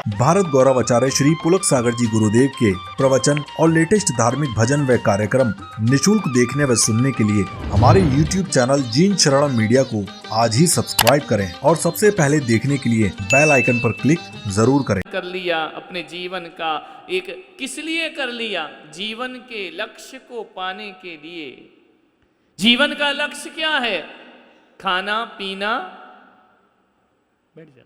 भारत गौरव आचार्य श्री पुलक सागर जी गुरुदेव के प्रवचन और लेटेस्ट धार्मिक भजन व कार्यक्रम निशुल्क देखने व सुनने के लिए हमारे YouTube चैनल जीन शरणम मीडिया को आज ही सब्सक्राइब करें और सबसे पहले देखने के लिए बेल आइकन पर क्लिक जरूर करें। कर लिया अपने जीवन का एक किस लिए कर लिया? जीवन के लक्ष्य को पाने के लिए। जीवन का लक्ष्य क्या है? खाना पीना, बैठ जा,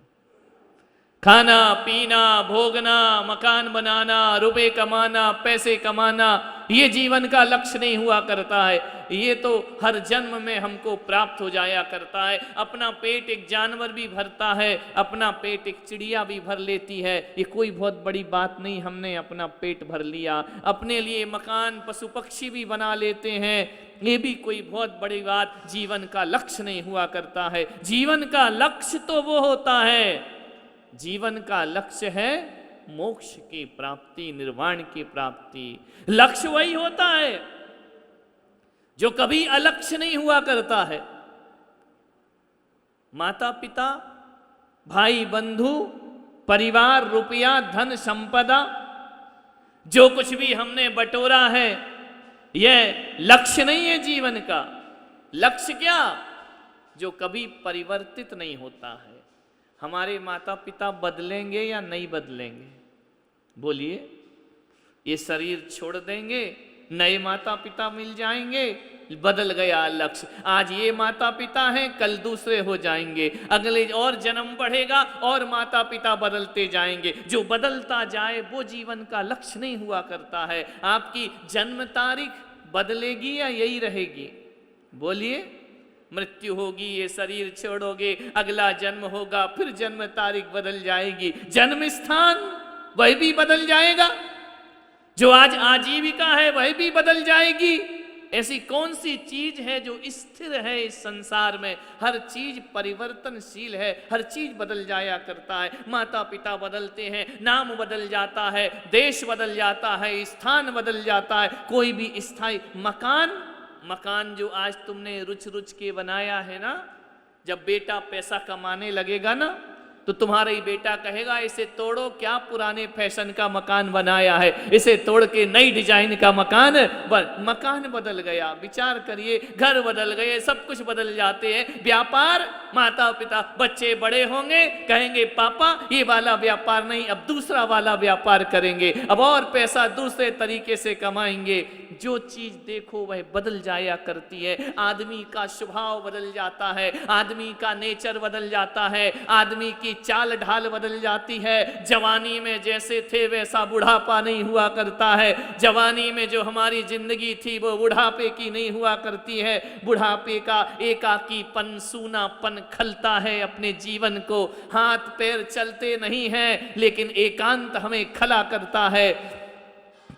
खाना पीना, भोगना, मकान बनाना, रुपए कमाना, पैसे कमाना, ये जीवन का लक्ष्य नहीं हुआ करता है। ये तो हर जन्म में हमको प्राप्त हो जाया करता है। अपना पेट एक जानवर भी भरता है, अपना पेट एक चिड़िया भी भर लेती है। ये कोई बहुत बड़ी बात नहीं, हमने अपना पेट भर लिया। अपने लिए मकान पशु पक्षी भी बना लेते हैं, ये भी कोई बहुत बड़ी बात जीवन का लक्ष्य नहीं हुआ करता है। जीवन का लक्ष्य तो वो होता है, जीवन का लक्ष्य है मोक्ष की प्राप्ति, निर्वाण की प्राप्ति। लक्ष्य वही होता है जो कभी अलक्ष्य नहीं हुआ करता है। माता पिता, भाई बंधु, परिवार, रुपया, धन, संपदा, जो कुछ भी हमने बटोरा है, यह लक्ष्य नहीं है जीवन का। लक्ष्य क्या? जो कभी परिवर्तित नहीं होता है। हमारे माता पिता बदलेंगे या नहीं बदलेंगे? बोलिए। ये शरीर छोड़ देंगे, नए माता पिता मिल जाएंगे, बदल गया लक्ष्य। आज ये माता पिता हैं, कल दूसरे हो जाएंगे, अगले और जन्म बढ़ेगा और माता पिता बदलते जाएंगे। जो बदलता जाए वो जीवन का लक्ष्य नहीं हुआ करता है। आपकी जन्म तारीख बदलेगी या यही रहेगी? बोलिए। मृत्यु होगी, ये शरीर छोड़ोगे, अगला जन्म होगा, फिर जन्म तारीख बदल जाएगी, जन्म स्थान वह भी बदल जाएगा, जो आज आजीविका है वह भी बदल जाएगी। ऐसी कौन सी चीज है जो स्थिर है इस संसार में? हर चीज परिवर्तनशील है, हर चीज बदल जाया करता है। माता पिता बदलते हैं, नाम बदल जाता है, देश बदल जाता है, स्थान बदल जाता है। कोई भी स्थायी मकान जो आज तुमने रुच रुच के बनाया है ना, जब बेटा पैसा कमाने लगेगा ना, तो तुम्हारा ही बेटा कहेगा इसे तोड़ो, क्या पुराने फैशन का मकान बनाया है, इसे तोड़ के नई डिजाइन का मकान बदल गया। विचार करिए, घर बदल गए, सब कुछ बदल जाते हैं। व्यापार, माता पिता, बच्चे बड़े होंगे, कहेंगे पापा ये वाला व्यापार नहीं, अब दूसरा वाला व्यापार करेंगे, अब और पैसा दूसरे तरीके से कमाएंगे। जो चीज देखो वह बदल जाया करती है। आदमी का स्वभाव बदल जाता है, आदमी का नेचर बदल जाता है, आदमी की चाल ढाल बदल जाती है। जवानी में जैसे थे वैसा बुढ़ापा नहीं हुआ करता है। जवानी में जो हमारी जिंदगी थी वो बुढ़ापे की नहीं हुआ करती है। बुढ़ापे का एकाकीपन, सूनापन खलता है अपने जीवन को। हाथ पैर चलते नहीं हैं, लेकिन एकांत हमें खला करता है।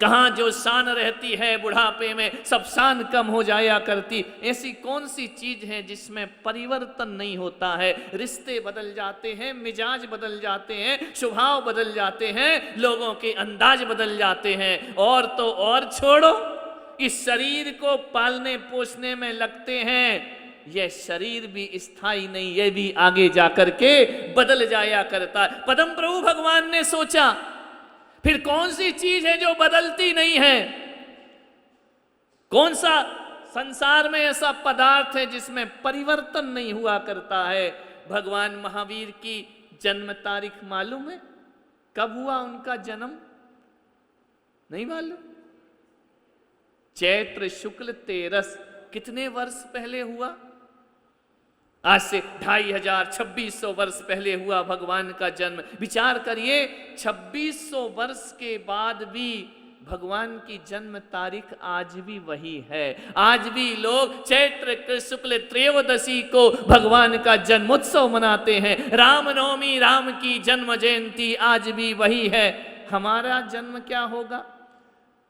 कहाँ जो शान रहती है बुढ़ापे में, सब शान कम हो जाया करती। ऐसी कौन सी चीज है जिसमें परिवर्तन नहीं होता है? रिश्ते बदल जाते हैं, मिजाज बदल जाते हैं, स्वभाव बदल जाते हैं, लोगों के अंदाज बदल जाते हैं। और तो और छोड़ो, इस शरीर को पालने पोसने में लगते हैं, यह शरीर भी स्थायी नहीं, यह भी आगे जाकर के बदल जाया करता है। परम प्रभु भगवान ने सोचा, फिर कौन सी चीज है जो बदलती नहीं है? कौन सा संसार में ऐसा पदार्थ है जिसमें परिवर्तन नहीं हुआ करता है? भगवान महावीर की जन्म तारीख मालूम है? कब हुआ उनका जन्म? नहीं मालूम? चैत्र शुक्ल 13, कितने वर्ष पहले हुआ? आज से 2500-2600 वर्ष पहले हुआ भगवान का जन्म। विचार करिए, 2600 वर्ष के बाद भी भगवान की जन्म तारीख आज भी वही है। आज भी लोग चैत्र शुक्ल त्रयोदशी को भगवान का जन्मोत्सव मनाते हैं। रामनवमी, राम की जन्म जयंती आज भी वही है। हमारा जन्म क्या होगा?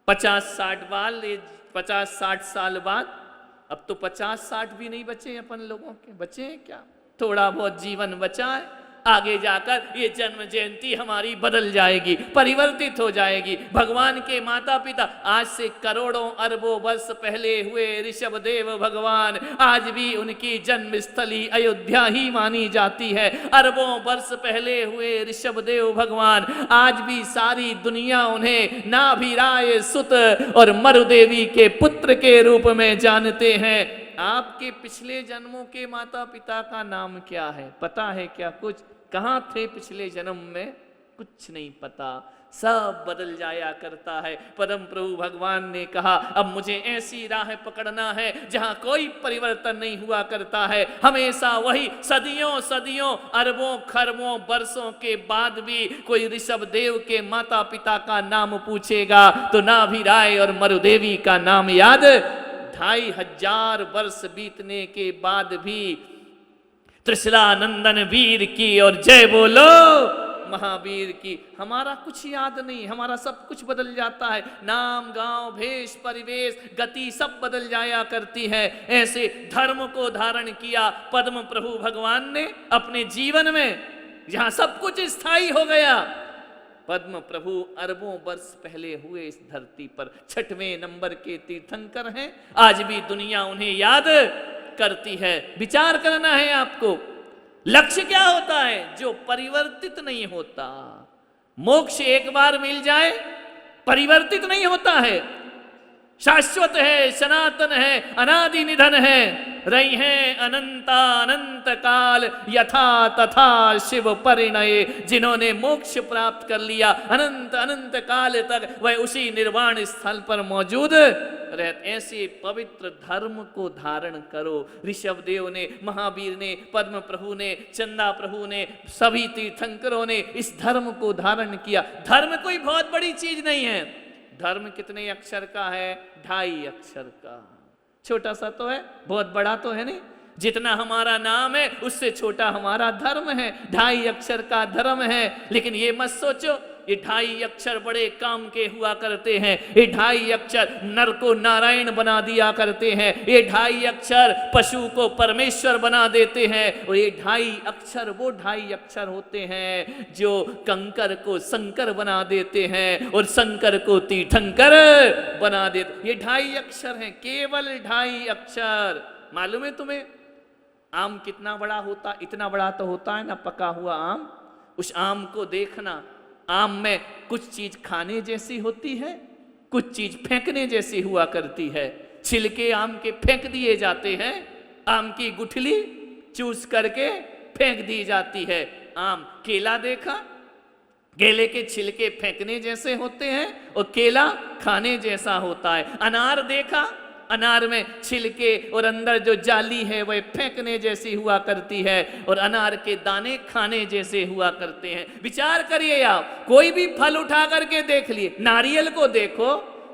50-60 साल बाद। अब तो 50-60 भी नहीं बचे अपन लोगों के, बचे हैं क्या? थोड़ा बहुत जीवन बचा है, आगे जाकर ये जन्म जयंती हमारी बदल जाएगी, परिवर्तित हो जाएगी। भगवान के माता पिता आज से करोड़ों अरबों वर्ष पहले हुए ऋषभदेव भगवान, आज भी उनकी जन्मस्थली अयोध्या ही मानी जाती है। अरबों वर्ष पहले हुए ऋषभदेव भगवान, आज भी सारी दुनिया उन्हें नाभिराय सुत और मरुदेवी के पुत्र के रूप में जानते हैं। आपके पिछले जन्मों के माता पिता का नाम क्या है, पता है क्या? कुछ कहाँ थे पिछले जन्म में? कुछ नहीं पता, सब बदल जाया करता है। परम प्रभु भगवान ने कहा अब मुझे ऐसी राह पकड़ना है जहां कोई परिवर्तन नहीं हुआ करता है, हमेशा वही, सदियों सदियों अरबों खरबों वर्षों के बाद भी कोई ऋषभदेव के माता पिता का नाम पूछेगा तो नाभिराय और मरुदेवी का नाम याद। 2500 वर्ष बीतने के बाद भी त्रिशलानंदन वीर की और जय बोलो महावीर की, हमारा कुछ याद नहीं, हमारा सब कुछ बदल जाता है। नाम गांव भेष परिवेश गति सब बदल जाया करती है। ऐसे धर्म को धारण किया पद्म प्रभु भगवान ने अपने जीवन में, जहां सब कुछ स्थायी हो गया। पद्म प्रभु अरबों वर्ष पहले हुए इस धरती पर 6वें नंबर के तीर्थंकर हैं, आज भी दुनिया उन्हें याद करती है। विचार करना है आपको, लक्ष्य क्या होता है जो परिवर्तित नहीं होता। मोक्ष एक बार मिल जाए परिवर्तित नहीं होता है, शाश्वत है, सनातन है, अनादि निधन है, रही है अनंता अनंत काल यथा तथा शिव परिणय। जिन्होंने मोक्ष प्राप्त कर लिया अनंत अनंत काल तक वह उसी निर्वाण स्थल पर मौजूद रहते। ऐसे पवित्र धर्म को धारण करो। ऋषभदेव ने, महावीर ने, पद्म प्रभु ने, चंदा प्रभु ने, सभी तीर्थंकरों ने इस धर्म को धारण किया। धर्म कोई बहुत बड़ी चीज नहीं है। धर्म कितने अक्षर का है? 2.5 अक्षर का। छोटा सा तो है, बहुत बड़ा तो है नहीं। जितना हमारा नाम है उससे छोटा हमारा धर्म है। 2.5 अक्षर का धर्म है। लेकिन ये मत सोचो ये 2.5 अक्षर बड़े काम के हुआ करते हैं। ये 2.5 अक्षर नर को नारायण बना दिया करते हैं। ये 2.5 अक्षर पशु को परमेश्वर बना देते हैं। और ये 2.5 अक्षर वो 2.5 अक्षर होते हैं जो कंकर को शंकर बना देते हैं और शंकर को तीर्थंकर बना देते। ये 2.5 अक्षर हैं, केवल 2.5 अक्षर। मालूम है तुम्हें आम कितना बड़ा होता? इतना बड़ा तो होता है ना पका हुआ आम। उस आम को देखना, आम में कुछ चीज खाने जैसी होती है, कुछ चीज फेंकने जैसी हुआ करती है। छिलके आम के फेंक दिए जाते हैं, आम की गुठली चूस करके फेंक दी जाती है। आम, केला देखा, केले के छिलके फेंकने जैसे होते हैं और केला खाने जैसा होता है। अनार देखा, अनार में छिलके और अंदर जो जाली है वह फेंकने जैसी हुआ करती है और अनार के दाने खाने जैसे हुआ करते हैं। विचार करिए आप, कोई भी फल उठा करके देख लिए। नारियल को देखो,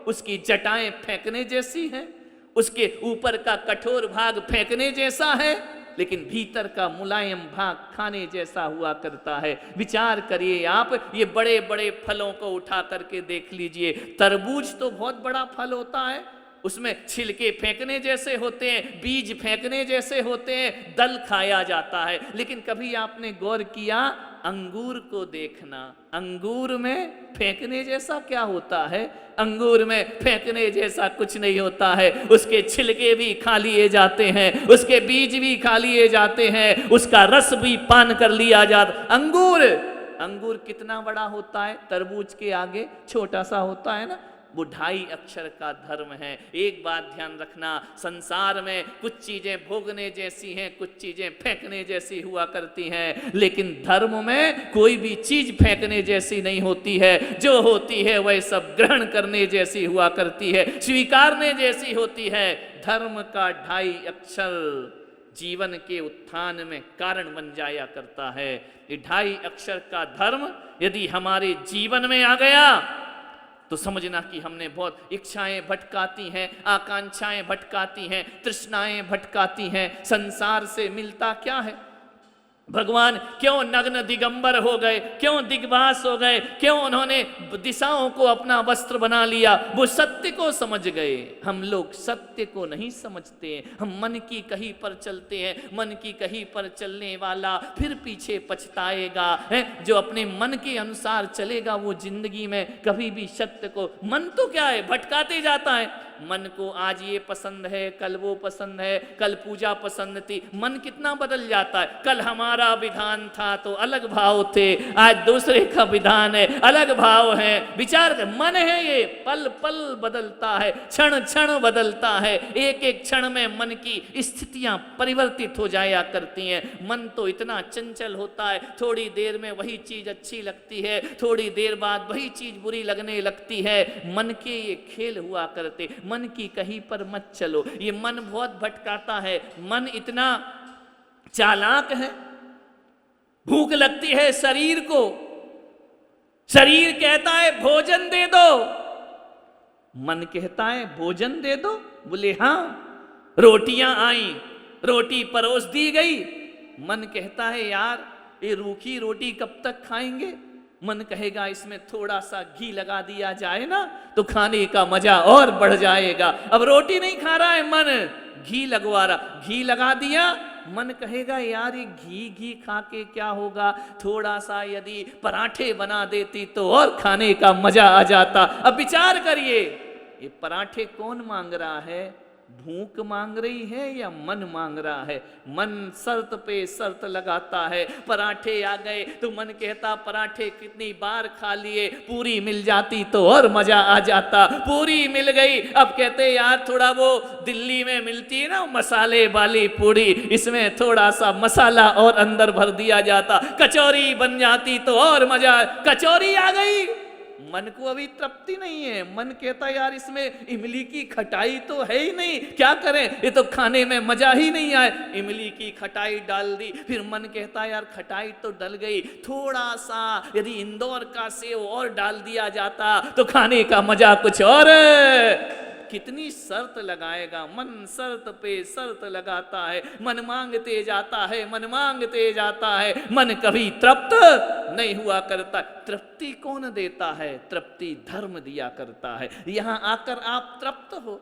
उसकी जटाएं फेंकने जैसी हैं, उसके ऊपर का कठोर भाग फेंकने जैसा है, लेकिन भीतर का मुलायम भाग खाने जैसा हुआ करता है। विचार करिए आप, ये बड़े बड़े फलों को उठा करके देख लीजिए। तरबूज तो बहुत बड़ा फल होता है, उसमें छिलके फेंकने जैसे होते हैं, बीज फेंकने जैसे होते हैं, दल खाया जाता है। लेकिन कभी आपने गौर किया अंगूर को देखना, अंगूर में फेंकने जैसा क्या होता है? अंगूर में फेंकने जैसा कुछ नहीं होता है। उसके छिलके भी खा लिए जाते हैं, उसके बीज भी खा लिए जाते हैं, उसका रस भी पान कर लिया जाता। अंगूर कितना बड़ा होता है? तरबूज के आगे छोटा सा होता है ना। वो 2.5 अक्षर का धर्म है। एक बात ध्यान रखना, संसार में कुछ चीजें भोगने जैसी हैं, कुछ चीजें फेंकने जैसी हुआ करती हैं, लेकिन धर्म में कोई भी चीज फेंकने जैसी नहीं होती है। जो होती है वह सब ग्रहण करने जैसी हुआ करती है, स्वीकारने जैसी होती है। धर्म का 2.5 अक्षर जीवन के उत्थान में कारण बन जाया करता है। ये 2.5 अक्षर का धर्म यदि हमारे जीवन में आ गया तो समझना कि हमने बहुत इच्छाएं भटकाती हैं, आकांक्षाएं भटकाती हैं, तृष्णाएं भटकाती हैं। संसार से मिलता क्या है? भगवान क्यों नग्न दिगंबर हो गए, क्यों दिग्भास हो गए, क्यों उन्होंने दिशाओं को अपना वस्त्र बना लिया? वो सत्य को समझ गए। हम लोग सत्य को नहीं समझते, हम मन की कहीं पर चलते हैं। मन की कहीं पर चलने वाला फिर पीछे पछताएगा है। जो अपने मन के अनुसार चलेगा वो जिंदगी में कभी भी सत्य को, मन तो क्या है, भटकाते जाता है। मन को आज ये पसंद है, कल वो पसंद है, कल पूजा पसंद थी, मन कितना बदल जाता है। कल हमारा विधान था तो अलग भाव थे, आज दूसरे का विधान है, अलग भाव है। विचार कर, मन है ये, पल पल बदलता है, क्षण क्षण बदलता है। एक एक क्षण में मन की स्थितियां परिवर्तित हो जाया करती हैं। मन तो इतना चंचल होता है, थोड़ी देर में वही चीज अच्छी लगती है, थोड़ी देर बाद वही चीज बुरी लगने लगती है। मन के ये खेल हुआ करते। मन की कहीं पर मत चलो, ये मन बहुत भटकाता है। मन इतना चालाक है, भूख लगती है शरीर को, शरीर कहता है भोजन दे दो, मन कहता है भोजन दे दो। बोले हां, रोटियां आई, रोटी परोस दी गई, मन कहता है यार ये रूखी रोटी कब तक खाएंगे? मन कहेगा इसमें थोड़ा सा घी लगा दिया जाए ना तो खाने का मजा और बढ़ जाएगा। अब रोटी नहीं खा रहा है मन, घी लगवा रहा, घी लगा दिया, मन कहेगा यार ये घी घी खा के क्या होगा, थोड़ा सा यदि पराठे बना देती तो और खाने का मजा आ जाता। अब विचार करिए, ये पराठे कौन मांग रहा है? भूख मांग रही है या मन मांग रहा है? मन शर्त पे शर्त लगाता है। पराठे आ गए तो मन कहता पराठे कितनी बार खा लिए, पूरी मिल जाती तो और मजा आ जाता। पूरी मिल गई, अब कहते यार थोड़ा वो दिल्ली में मिलती है ना मसाले वाली पूरी, इसमें थोड़ा सा मसाला और अंदर भर दिया जाता, कचौरी बन जाती तो और मजा। कचौरी आ गई, मन को अभी तृप्ति नहीं है। मन कहता यार इसमें इमली की खटाई तो है ही नहीं, क्या करें, ये तो खाने में मजा ही नहीं आए। इमली की खटाई डाल दी, फिर मन कहता यार खटाई तो डल गई, थोड़ा सा यदि इंदौर का सेव और डाल दिया जाता तो खाने का मजा कुछ और। कितनी शर्त लगाएगा मन, शर्त पे शर्त लगाता है। मन मांगते जाता है, मन मांगते जाता है, मन कभी तृप्त नहीं हुआ करता। तृप्ति कौन देता है? तृप्ति धर्म दिया करता है। यहां आकर आप तृप्त हो,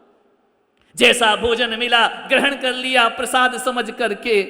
जैसा भोजन मिला ग्रहण कर लिया प्रसाद समझ करके,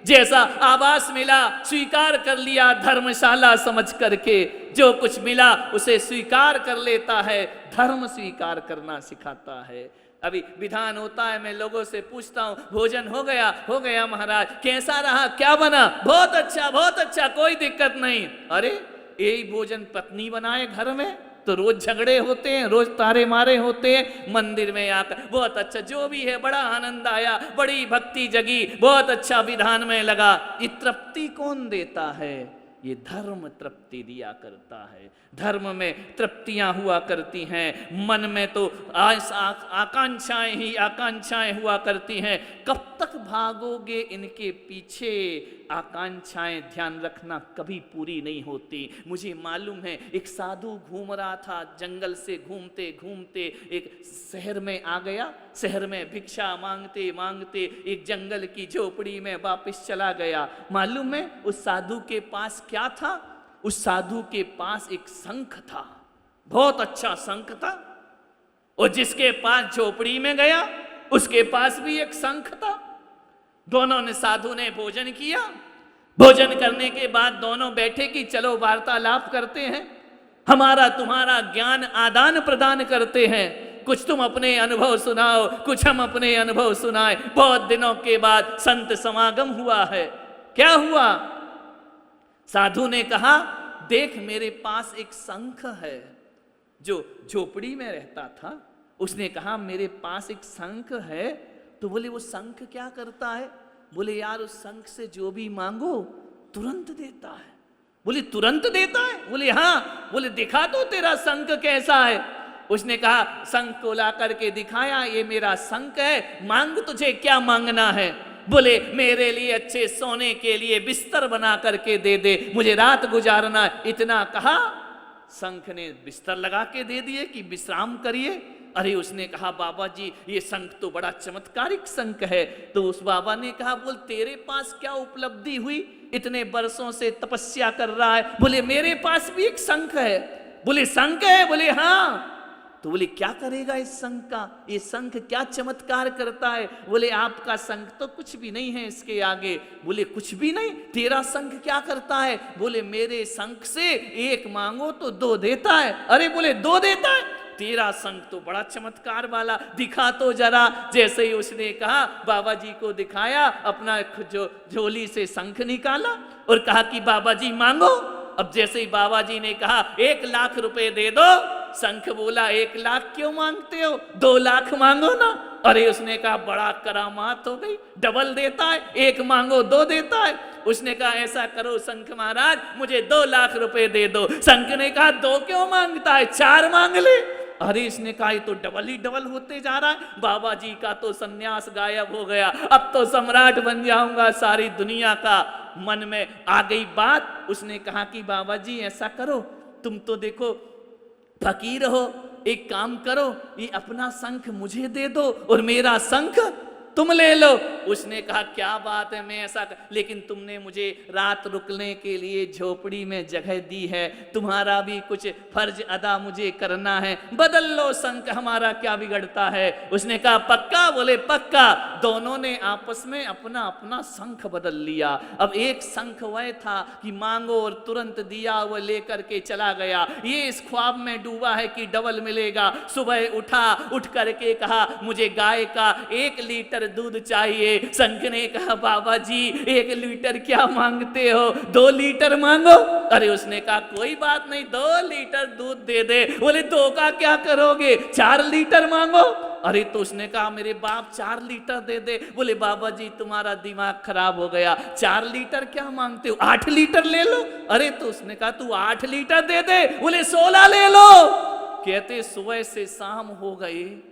जैसा आवास मिला स्वीकार कर लिया धर्मशाला समझ करके, जो कुछ मिला उसे स्वीकार कर लेता है। धर्म स्वीकार करना सिखाता है। अभी विधान होता है, मैं लोगों से पूछता हूं भोजन हो गया? हो गया महाराज। कैसा रहा, क्या बना? बहुत अच्छा, बहुत अच्छा, कोई दिक्कत नहीं। अरे यही भोजन पत्नी बनाए घर में तो रोज झगड़े होते हैं, रोज तारे मारे होते हैं। मंदिर में आकर बहुत अच्छा, जो भी है बड़ा आनंद आया, बड़ी भक्ति जगी, बहुत अच्छा विधान में लगा। ये तृप्ति कौन देता है? ये धर्म तृप्ति दिया करता है। धर्म में तृप्तियां हुआ करती हैं। मन में तो आकांक्षाएं ही आकांक्षाएं हुआ करती हैं। कब तक भागोगे इनके पीछे? आकांक्षाएं ध्यान रखना कभी पूरी नहीं होती। मुझे मालूम है, एक साधु घूम रहा था, जंगल से घूमते घूमते एक शहर में आ गया। शहर में भिक्षा मांगते मांगते एक जंगल की झोपड़ी में वापस चला गया। मालूम है उस साधु के पास क्या था? उस साधु के पास एक शंख था, बहुत अच्छा शंख था। और जिसके पास झोपड़ी में गया उसके पास भी एक शंख था। दोनों ने, साधु ने भोजन किया। भोजन करने के बाद दोनों बैठे कि चलो वार्तालाप करते हैं, हमारा तुम्हारा ज्ञान आदान प्रदान करते हैं, कुछ तुम अपने अनुभव सुनाओ, कुछ हम अपने अनुभव सुनाए। बहुत दिनों के बाद संत समागम हुआ है। क्या हुआ? साधु ने कहा देख मेरे पास एक शंख है। जो झोपड़ी में रहता था उसने कहा मेरे पास एक शंख है। तो बोले वो शंख क्या करता है? बोले यार उस शंख से जो भी मांगो तुरंत देता है। बोले तुरंत देता है? बोले हाँ। बोले दिखा तो तेरा शंख कैसा है। उसने कहा शंख को ला करके दिखाया, ये मेरा शंख है, मांग तुझे क्या मांगना है? बोले मेरे लिए अच्छे सोने के लिए बिस्तर बना करके दे दे, मुझे रात गुजारना। इतना कहा, शंख ने बिस्तर लगा के दे दिए कि विश्राम करिए। अरे उसने कहा बाबा जी ये शंख तो बड़ा चमत्कारिक शंख है। तो उस बाबा ने कहा बोल तेरे पास क्या उपलब्धि हुई, इतने वर्षों से तपस्या कर रहा है। बोले मेरे पास भी एक शंख है। बोले शंख है? बोले हाँ। तो बोले क्या करेगा इस शंख का, ये शंख क्या चमत्कार करता है? बोले आपका शंख तो कुछ भी नहीं है इसके आगे। बोले कुछ भी नहीं, तेरा शंख क्या करता है? बोले मेरे शंख से एक मांगो तो दो देता है। अरे बोले दो देता है, तेरा शंख तो बड़ा चमत्कार वाला, दिखा तो जरा। जैसे ही उसने कहा बाबा जी को दिखाया, अपना झोली से शंख निकाला और कहा कि बाबा जी मांगो। अब जैसे ही बाबा जी ने कहा 1 लाख रुपए दे दो, शंख बोला 1 लाख क्यों मांगते हो, 2 लाख मांगो ना। अरे उसने कहा बड़ा करामात हो गई, डबल देता है, 1 मांगो 2 देता है। उसने कहा ऐसा करो शंख महाराज मुझे 2 लाख रुपए दे दो। शंख ने कहा 2 क्यों मांगता है, 4 मांग ले। अरे इसने कहा ये तो डबल ही डबल होते जा रहा है। बाबा जी का तो सन्यास गायब हो गया, अब तो सम्राट बन जाऊंगा सारी दुनिया का। मन में आ गई बात। उसने कहा कि बाबा जी ऐसा करो, तुम तो देखो फकीर हो, एक काम करो ये अपना शंख मुझे दे दो और मेरा शंख तुम ले लो। उसने कहा क्या बात है, मैं ऐसा लेकिन तुमने मुझे रात रुकने के लिए झोपड़ी में जगह दी है, तुम्हारा भी कुछ फर्ज अदा मुझे करना है, बदल लो शंख, हमारा क्या बिगड़ता है। उसने कहा पक्का? बोले पक्का। दोनों ने आपस में अपना अपना शंख बदल लिया। अब एक शंख वह था कि मांगो और तुरंत दिया, वो लेकर के चला गया। ये इस ख्वाब में डूबा है कि डबल मिलेगा। सुबह उठा, उठ करके कहा मुझे गाय का 1 लीटर दूध चाहिए। शंख ने कहा बाबा जी 1 लीटर क्या मांगते हो, 2 लीटर मांगो। अरे उसने कहा कोई बात नहीं 2 लीटर दूध दे दे। बोले 2 का क्या करोगे, 4 लीटर मांगो। अरे तो उसने कहा मेरे बाप 4 लीटर दे दे। बोले बाबा जी तुम्हारा दिमाग खराब हो गया, 4 लीटर क्या मांगते हो, 8 लीटर ले लो। अरे तो उसने कहा तू 8 लीटर दे दे। बोले 16 ले लो। कहते सुबह से शाम हो गई,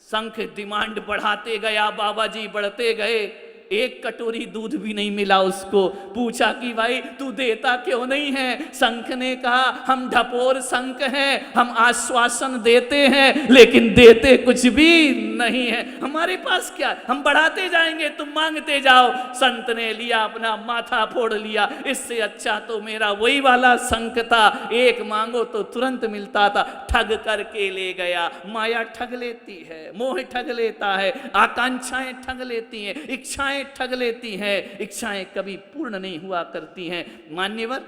शंख डिमांड बढ़ाते गया, बाबा जी बढ़ते गए। 1 कटोरी दूध भी नहीं मिला उसको। पूछा कि भाई तू देता क्यों नहीं है? शंख ने कहा हम ढपोर शंख हैं, हम आश्वासन देते हैं लेकिन देते कुछ भी नहीं है, हमारे पास क्या, हम बढ़ाते जाएंगे तुम मांगते जाओ। संत ने लिया अपना माथा फोड़ लिया, इससे अच्छा तो मेरा वही वाला शंख था, 1 मांगो तो तुरंत मिलता था। ठग करके ले गया। माया ठग लेती है, मोह ठग लेता है, आकांक्षाएं ठग लेती हैं, इच्छाएं ठग लेती हैं, इच्छाएं कभी पूर्ण नहीं हुआ करती हैं। मान्यवर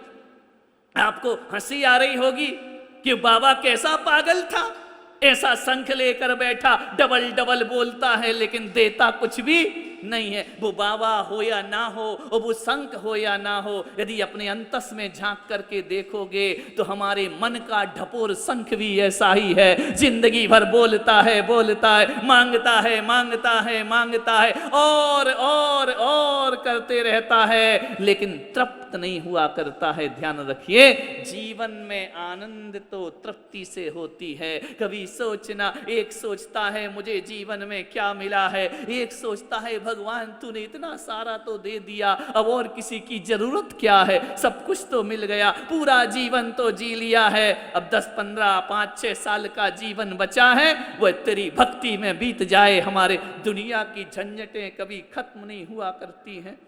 आपको हंसी आ रही होगी कि बाबा कैसा पागल था, ऐसा शंख लेकर बैठा, डबल डबल बोलता है लेकिन देता कुछ भी नहीं है। वो बाबा हो या ना हो, और वो शंख हो या ना हो, यदि अपने अंतस में झांक करके देखोगे तो हमारे मन का ढपोर शंख भी ऐसा ही है। जिंदगी भर बोलता है बोलता है, मांगता है मांगता है मांगता है, और करते रहता है लेकिन तृप्त नहीं हुआ करता है। ध्यान रखिए जीवन में आनंद तो तृप्ति से होती है। कभी सोचना, एक सोचता है मुझे जीवन में क्या मिला है, एक सोचता है भगवान तूने इतना सारा तो दे दिया, अब और किसी की जरूरत क्या है, सब कुछ तो मिल गया, पूरा जीवन तो जी लिया है, अब 10, 15, 5, 6 साल का जीवन बचा है, वह तेरी भक्ति में बीत जाए। हमारे दुनिया की झंझटें कभी खत्म नहीं हुआ करती हैं,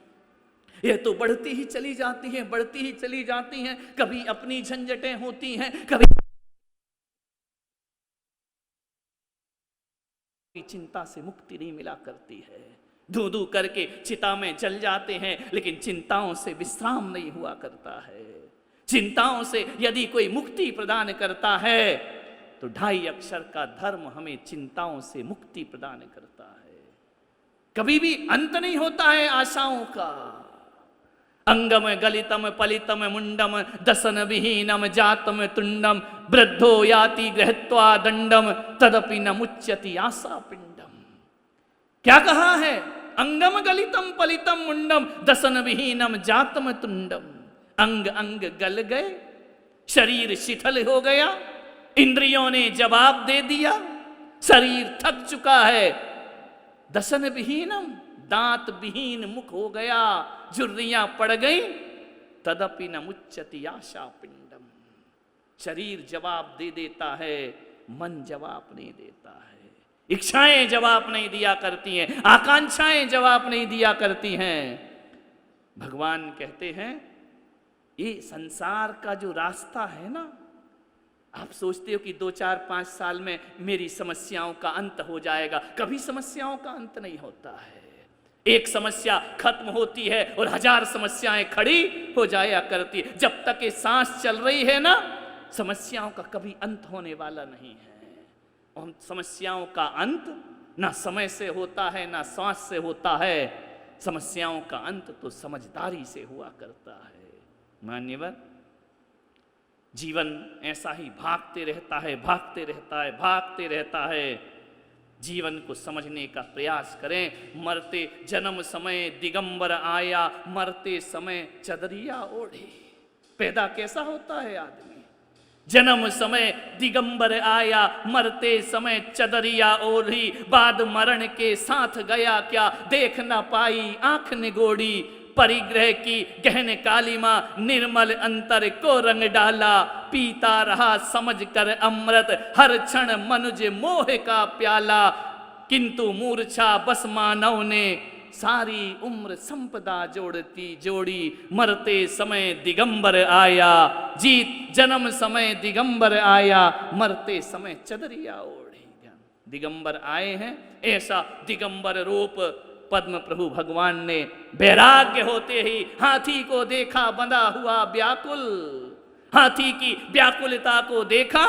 ये तो बढ़ती ही चली जाती हैं, बढ़ती ही चली जाती हैं। कभी अपनी झंझटें होती हैं, कभी चिंता से मुक्ति नहीं मिला करती है। धू धू करके चिता में जल जाते हैं लेकिन चिंताओं से विश्राम नहीं हुआ करता है। चिंताओं से यदि कोई मुक्ति प्रदान करता है तो 2.5 अक्षर का धर्म हमें चिंताओं से मुक्ति प्रदान करता है। कभी भी अंत नहीं होता है आशाओं का। अंगम गलितम पलितम मुंडम दसन विहीनम जातम तुंडम वृद्धो याति गृहत्वा दंडम तदपि न मुच्यति आशा पिंडम। क्या कहा है? अंगम गलितम पलितम मुंडम दसन विहीनम जातम तुंडम। अंग अंग गल गए, शरीर शिथिल हो गया, इंद्रियों ने जवाब दे दिया, शरीर थक चुका है। दसन विहीनम, दांत विहीन मुख हो गया, झुर्रियां पड़ गई। तदपि न मुच्यति आशा पिंडम, शरीर जवाब दे देता है मन जवाब नहीं देता है, इच्छाएं जवाब नहीं दिया करती हैं, आकांक्षाएं जवाब नहीं दिया करती हैं। भगवान कहते हैं ये संसार का जो रास्ता है ना, आप सोचते हो कि 2, 4, 5 साल में मेरी समस्याओं का अंत हो जाएगा, कभी समस्याओं का अंत नहीं होता है। एक समस्या खत्म होती है और 1000 समस्याएं खड़ी हो जाया करती। जब तक ये सांस चल रही है ना, समस्याओं का कभी अंत होने वाला नहीं है। और समस्याओं का अंत ना समय से होता है ना सांस से होता है। समस्याओं का अंत तो समझदारी से हुआ करता है। मान्यवर, जीवन ऐसा ही भागते रहता है, भागते रहता है, भागते रहता है। जीवन को समझने का प्रयास करें। मरते जन्म समय दिगंबर आया, मरते समय चदरिया ओढ़े। पैदा कैसा होता है आदमी? जन्म समय दिगंबर आया, मरते समय चदरिया ओढ़ी। बाद मरण के साथ गया क्या, देख न पाई आंख निगोड़ी। परिग्रह की गहन कालिमा, निर्मल अंतर को रंग डाला। पीता रहा समझ कर अमृत, हर क्षण मनुज मोह का प्याला। किंतु मूर्छा बस मानव ने, सारी उम्र संपदा जोड़ी। मरते समय दिगंबर आया, जीत जन्म समय दिगंबर आया, मरते समय चदरिया ओढ़ी। दिगंबर आए हैं, ऐसा दिगंबर रूप पद्म प्रभु भगवान ने वैराग्य होते ही हाथी को देखा बंधा हुआ व्याकुल। हाथी की व्याकुलता को देखा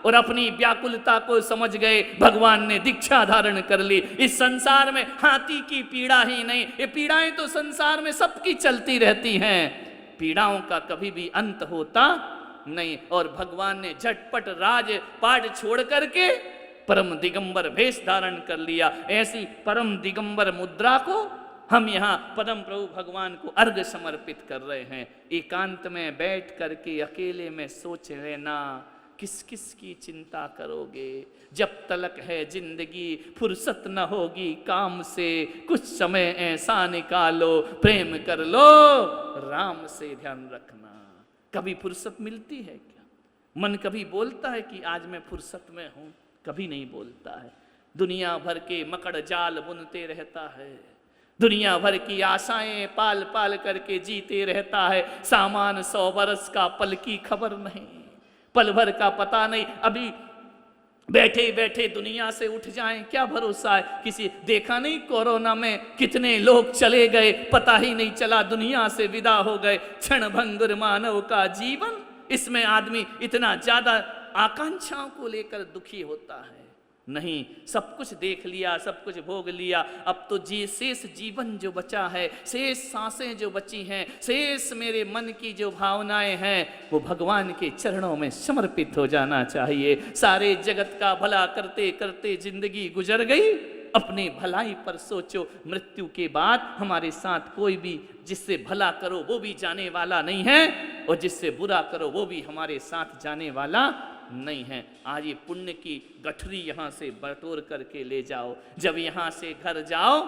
और अपनी व्याकुलता को समझ गए। भगवान ने दीक्षा धारण कर ली। इस संसार में हाथी की पीड़ा ही नहीं, ये पीड़ाएं तो संसार में सबकी चलती रहती हैं। पीड़ाओं का कभी भी अंत होता नहीं। और भगवान ने झटपट राजपाट छोड़ करके परम दिगंबर वेश धारण कर लिया। ऐसी परम दिगंबर मुद्रा को हम यहाँ परम प्रभु भगवान को अर्घ समर्पित कर रहे हैं। एकांत में बैठ करके अकेले में सोच लेना, किस किस की चिंता करोगे? जब तलक है जिंदगी फुर्सत न होगी काम से। कुछ समय ऐसा निकालो, प्रेम कर लो, राम से ध्यान रखना। कभी फुर्सत मिलती है क्या? मन कभी बोलता है कि आज मैं फुर्सत में हूं? कभी नहीं बोलता है। दुनिया भर के मकड़ जाल बुनते रहता है, दुनिया भर की आशाएं पाल पाल करके जीते रहता है। सामान 100 बरस का, पल की खबर नहीं, पल भर का पता नहीं। अभी बैठे बैठे दुनिया से उठ जाएं, क्या भरोसा है? किसी देखा नहीं कोरोना में कितने लोग चले गए, पता ही नहीं चला, दुनिया से विदा हो गए। क्षण भंगुर मानव का जीवन, इसमें आदमी इतना ज्यादा आकांक्षाओं को लेकर दुखी होता है। नहीं, सब कुछ देख लिया, सब कुछ भोग लिया। अब तो शेष जीवन जो बचा है, शेष सांसें जो बची हैं, शेष मेरे मन की जो भावनाएं हैं, वो भगवान के चरणों में समर्पित हो जाना चाहिए। सारे जगत का भला करते करते जिंदगी गुजर गई, अपने भलाई पर सोचो। मृत्यु के बाद हमारे साथ कोई भी जिससे भला करो वो भी जाने वाला नहीं है, और जिससे बुरा करो वो भी हमारे साथ जाने वाला नहीं है। आज ये पुण्य की गठरी यहाँ से बटोर करके ले जाओ। जब यहाँ से घर जाओ,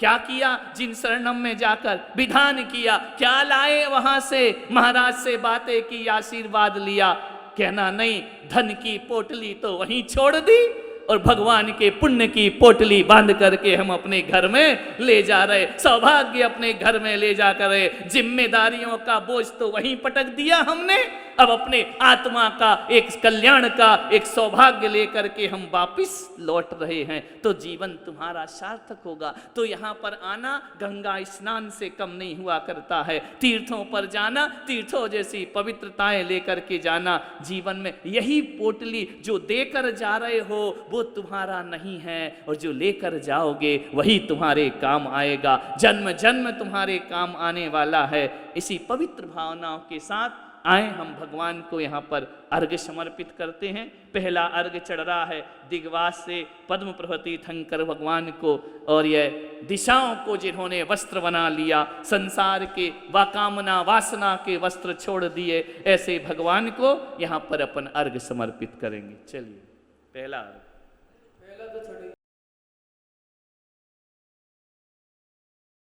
क्या किया? जिन शरणम में जाकर विधान किया, क्या लाए वहां से? महाराज से बातें की, आशीर्वाद लिया। कहना नहीं, धन की पोटली तो वहीं छोड़ दी और भगवान के पुण्य की पोटली बांध करके हम अपने घर में ले जा रहे। सौभाग्य अपने घर में ले जा कर, जिम्मेदारियों का बोझ तो वहीं पटक दिया हमने। अब अपने आत्मा का एक कल्याण का एक सौभाग्य लेकर के हम वापिस लौट रहे हैं, तो जीवन तुम्हारा सार्थक होगा। तो यहाँ पर आना गंगा स्नान से कम नहीं हुआ करता है। तीर्थों पर जाना, तीर्थों जैसी पवित्रताएं लेकर के जाना। जीवन में यही पोटली जो देकर जा रहे हो वो तुम्हारा नहीं है, और जो लेकर जाओगे वही तुम्हारे काम आएगा। जन्म जन्म तुम्हारे काम आने वाला है। इसी पवित्र भावनाओं के साथ आए हम भगवान को यहाँ पर अर्घ्य समर्पित करते हैं। पहला अर्घ्य चढ़ रहा है दिग्वास से पद्म प्रभृति थंकर भगवान को, और यह दिशाओं को जिन्होंने वस्त्र बना लिया, संसार के वाकामना वासना के वस्त्र छोड़ दिए, ऐसे भगवान को यहाँ पर अपन अर्घ्य समर्पित करेंगे। चलिए, पहला अर्घ्य। पहला तो